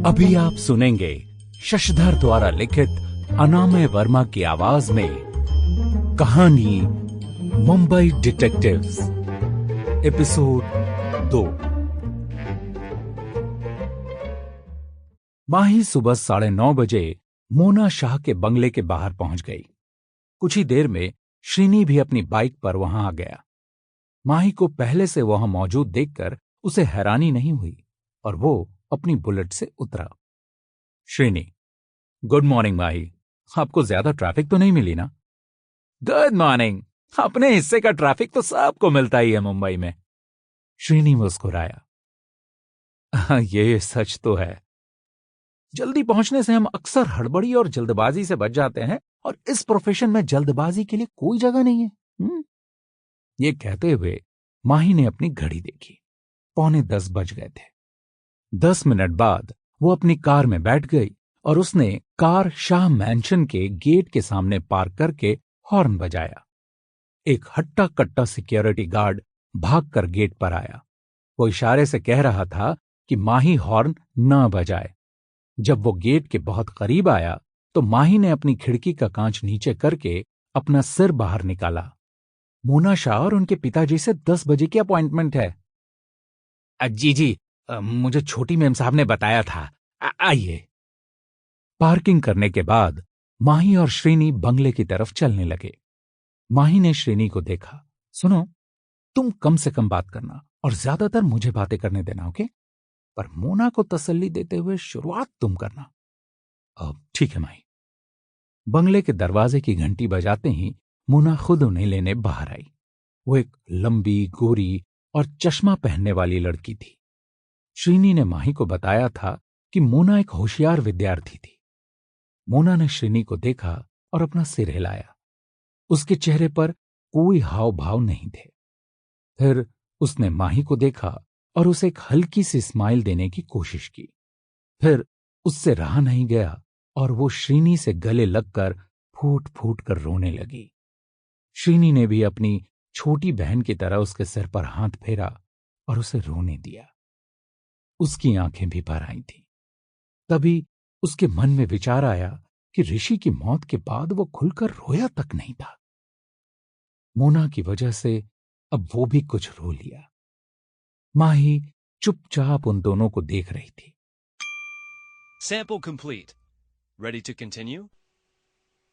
अभी आप सुनेंगे शशधर द्वारा लिखित अनामय वर्मा की आवाज में कहानी मुंबई डिटेक्टिव्स एपिसोड 2। माही सुबह 9:30 बजे मोना शाह के बंगले के बाहर पहुंच गई। कुछ ही देर में श्रीनी भी अपनी बाइक पर वहां आ गया। माही को पहले से वहां मौजूद देखकर उसे हैरानी नहीं हुई और वो अपनी बुलेट से उतरा। श्रीनी, गुड मॉर्निंग माही। आपको ज्यादा ट्रैफिक तो नहीं मिली ना? Good morning. अपने हिस्से का ट्रैफिक तो सबको मिलता ही है मुंबई में। श्रीनी मुस्कुराया। ये सच तो है। जल्दी पहुंचने से हम अक्सर हड़बड़ी और जल्दबाजी से बच जाते हैं और इस प्रोफेशन में जल्दबाजी के लिए कोई जगह नहीं है। ये कहते हुए माही ने अपनी घड़ी देखी। 9:45 बज गए थे। 10 मिनट बाद वो अपनी कार में बैठ गई और उसने कार शाह मैंशन के गेट के सामने पार्क करके हॉर्न बजाया। एक हट्टा कट्टा सिक्योरिटी गार्ड भागकर गेट पर आया। वो इशारे से कह रहा था कि माही हॉर्न न बजाए। जब वो गेट के बहुत करीब आया तो माही ने अपनी खिड़की का कांच नीचे करके अपना सिर बाहर निकाला। मोना शाह और उनके पिताजी से 10 बजे की अपॉइंटमेंट है। जी, मुझे छोटी मेम साहब ने बताया था। आइए। पार्किंग करने के बाद माही और श्रीनी बंगले की तरफ चलने लगे। माही ने श्रीनी को देखा। सुनो, तुम कम से कम बात करना और ज्यादातर मुझे बातें करने देना, ओके? पर मोना को तसल्ली देते हुए शुरुआत तुम करना। अब ठीक है माही। बंगले के दरवाजे की घंटी बजाते ही मोना खुद उन्हें लेने बाहर आई। वो एक लंबी, गोरी और चश्मा पहनने वाली लड़की थी। श्रीनी ने माही को बताया था कि मोना एक होशियार विद्यार्थी थी। मोना ने श्रीनी को देखा और अपना सिर हिलाया। उसके चेहरे पर कोई हाव भाव नहीं थे। फिर उसने माही को देखा और उसे एक हल्की सी स्माइल देने की कोशिश की। फिर उससे रहा नहीं गया और वो श्रीनी से गले लगकर फूट फूट कर रोने लगी। श्रीनी ने भी अपनी छोटी बहन की तरह उसके सिर पर हाथ फेरा और उसे रोने दिया। उसकी आंखें भी भर आई थीं। तभी उसके मन में विचार आया कि ऋषि की मौत के बाद वो खुलकर रोया तक नहीं था। मोना की वजह से अब वो भी कुछ रो लिया। माही चुपचाप उन दोनों को देख रही थी। Sample complete. Ready to continue?